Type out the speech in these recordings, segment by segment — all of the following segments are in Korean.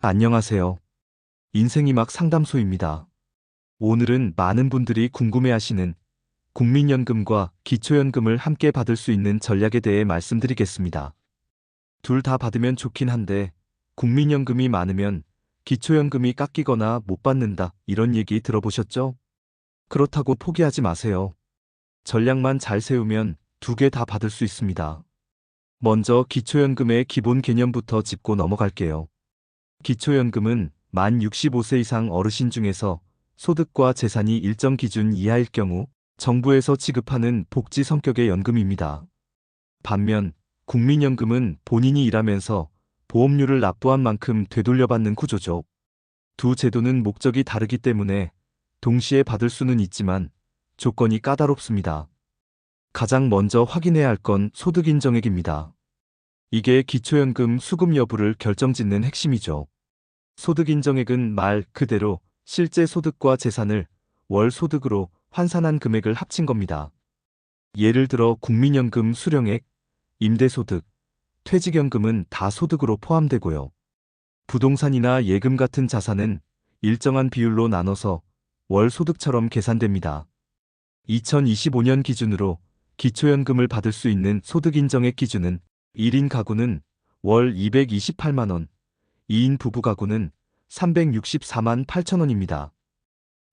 안녕하세요. 인생이막 상담소입니다. 오늘은 많은 분들이 궁금해하시는 국민연금과 기초연금을 함께 받을 수 있는 전략에 대해 말씀드리겠습니다. 둘 다 받으면 좋긴 한데 국민연금이 많으면 기초연금이 깎이거나 못 받는다 이런 얘기 들어보셨죠? 그렇다고 포기하지 마세요. 전략만 잘 세우면 두 개 다 받을 수 있습니다. 먼저 기초연금의 기본 개념부터 짚고 넘어갈게요. 기초연금은 만 65세 이상 어르신 중에서 소득과 재산이 일정 기준 이하일 경우 정부에서 지급하는 복지 성격의 연금입니다. 반면 국민연금은 본인이 일하면서 보험료를 납부한 만큼 되돌려받는 구조죠. 두 제도는 목적이 다르기 때문에 동시에 받을 수는 있지만 조건이 까다롭습니다. 가장 먼저 확인해야 할 건 소득인정액입니다. 이게 기초연금 수급 여부를 결정짓는 핵심이죠. 소득인정액은 말 그대로 실제 소득과 재산을 월 소득으로 환산한 금액을 합친 겁니다. 예를 들어 국민연금 수령액, 임대소득, 퇴직연금은 다 소득으로 포함되고요. 부동산이나 예금 같은 자산은 일정한 비율로 나눠서 월 소득처럼 계산됩니다. 2025년 기준으로 기초연금을 받을 수 있는 소득인정액 기준은 1인 가구는 월 228만 원, 2인 부부 가구는 364만 8천 원입니다.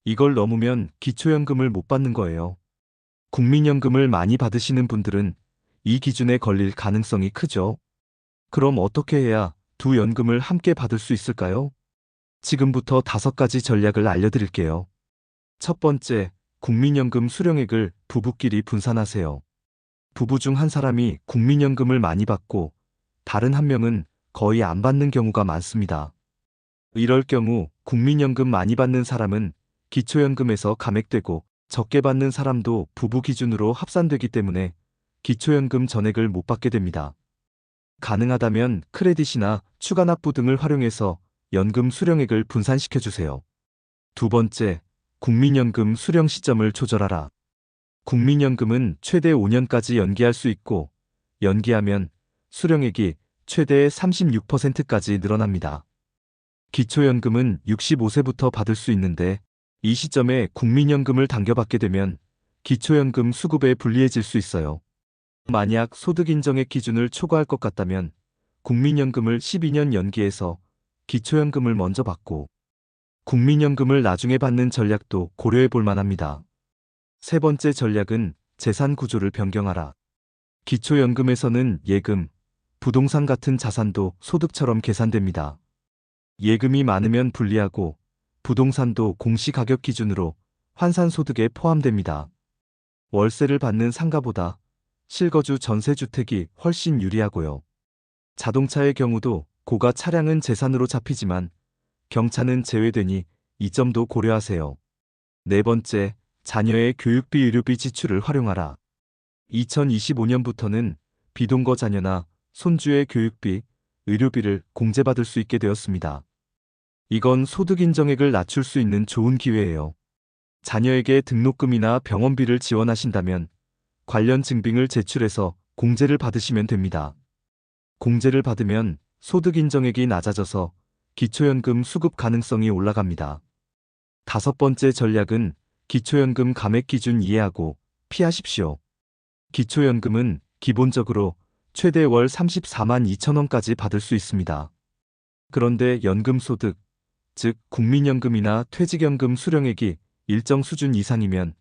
이걸 넘으면 기초연금을 못 받는 거예요. 국민연금을 많이 받으시는 분들은 이 기준에 걸릴 가능성이 크죠. 그럼 어떻게 해야 두 연금을 함께 받을 수 있을까요? 지금부터 5가지 전략을 알려드릴게요. 첫 번째, 국민연금 수령액을 부부끼리 분산하세요. 부부 중 한 사람이 국민연금을 많이 받고 다른 한 명은 거의 안 받는 경우가 많습니다. 이럴 경우 국민연금 많이 받는 사람은 기초연금에서 감액되고 적게 받는 사람도 부부 기준으로 합산되기 때문에 기초연금 전액을 못 받게 됩니다. 가능하다면 크레딧이나 추가 납부 등을 활용해서 연금 수령액을 분산시켜주세요. 두 번째, 국민연금 수령 시점을 조절하라. 국민연금은 최대 5년까지 연기할 수 있고 연기하면 수령액이 최대 36%까지 늘어납니다. 기초연금은 65세부터 받을 수 있는데 이 시점에 국민연금을 당겨받게 되면 기초연금 수급에 불리해질 수 있어요. 만약 소득인정액 기준을 초과할 것 같다면 국민연금을 12년 연기해서 기초연금을 먼저 받고 국민연금을 나중에 받는 전략도 고려해 볼 만합니다. 세 번째 전략은 재산 구조를 변경하라. 기초연금에서는 예금, 부동산 같은 자산도 소득처럼 계산됩니다. 예금이 많으면 불리하고 부동산도 공시가격 기준으로 환산소득에 포함됩니다. 월세를 받는 상가보다 실거주 전세주택이 훨씬 유리하고요. 자동차의 경우도 고가 차량은 재산으로 잡히지만 경차는 제외되니 이 점도 고려하세요. 네 번째, 자녀의 교육비 의료비 지출을 활용하라. 2025년부터는 비동거 자녀나 손주의 교육비, 의료비를 공제받을 수 있게 되었습니다. 이건 소득인정액을 낮출 수 있는 좋은 기회예요. 자녀에게 등록금이나 병원비를 지원하신다면 관련 증빙을 제출해서 공제를 받으시면 됩니다. 공제를 받으면 소득인정액이 낮아져서 기초연금 수급 가능성이 올라갑니다. 다섯 번째 전략은 기초연금 감액 기준 이해하고 피하십시오. 기초연금은 기본적으로 최대 월 34만 2천 원까지 받을 수 있습니다. 그런데 연금소득, 즉 국민연금이나 퇴직연금 수령액이 일정 수준 이상이면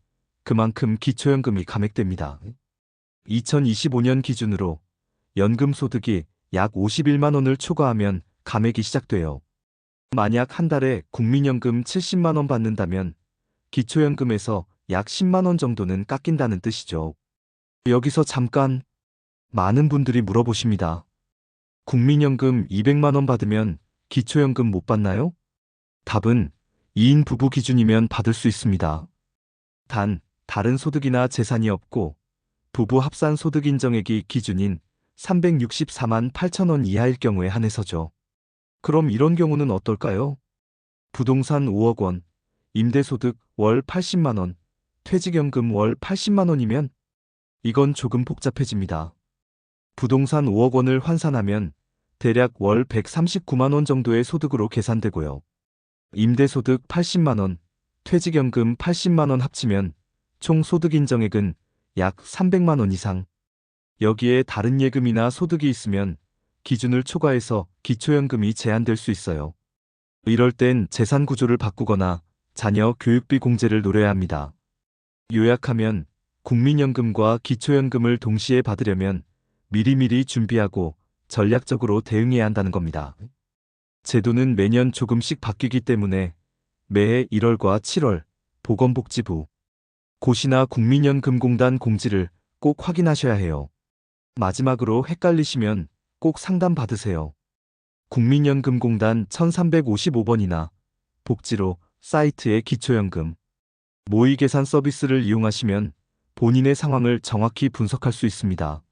그만큼 기초연금이 감액됩니다. 2025년 기준으로 연금소득이 약 51만 원을 초과하면 감액이 시작돼요. 만약 한 달에 국민연금 70만 원 받는다면 기초연금에서 약 10만 원 정도는 깎인다는 뜻이죠. 여기서 잠깐 많은 분들이 물어보십니다. 국민연금 200만 원 받으면 기초연금 못 받나요? 답은 2인 부부 기준이면 받을 수 있습니다. 단, 다른 소득이나 재산이 없고 부부 합산 소득 인정액이 기준인 364만 8천 원 이하일 경우에 한해서죠. 그럼 이런 경우는 어떨까요? 부동산 5억 원, 임대소득 월 80만 원, 퇴직연금 월 80만 원이면 이건 조금 복잡해집니다. 부동산 5억 원을 환산하면 대략 월 139만 원 정도의 소득으로 계산되고요. 임대소득 80만 원, 퇴직연금 80만 원 합치면 총 소득 인정액은 약 300만 원 이상. 여기에 다른 예금이나 소득이 있으면 기준을 초과해서 기초연금이 제한될 수 있어요. 이럴 땐 재산 구조를 바꾸거나 자녀 교육비 공제를 노려야 합니다. 요약하면 국민연금과 기초연금을 동시에 받으려면 미리미리 준비하고 전략적으로 대응해야 한다는 겁니다. 제도는 매년 조금씩 바뀌기 때문에 매해 1월과 7월 보건복지부, 고시나 국민연금공단 공지를 꼭 확인하셔야 해요. 마지막으로 헷갈리시면 꼭 상담 받으세요. 국민연금공단 1355번이나 복지로 사이트의 기초연금, 모의계산 서비스를 이용하시면 본인의 상황을 정확히 분석할 수 있습니다.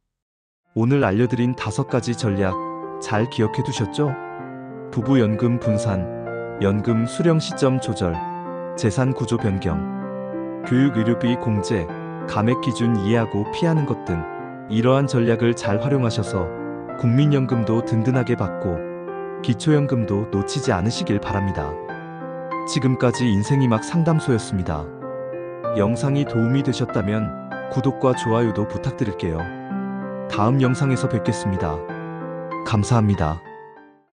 오늘 알려드린 5가지 전략 잘 기억해 두셨죠? 부부연금 분산, 연금 수령 시점 조절, 재산 구조 변경, 교육의료비 공제, 감액 기준 이해하고 피하는 것 등 이러한 전략을 잘 활용하셔서 국민연금도 든든하게 받고 기초연금도 놓치지 않으시길 바랍니다. 지금까지 인생이막 상담소였습니다. 영상이 도움이 되셨다면 구독과 좋아요도 부탁드릴게요. 다음 영상에서 뵙겠습니다. 감사합니다.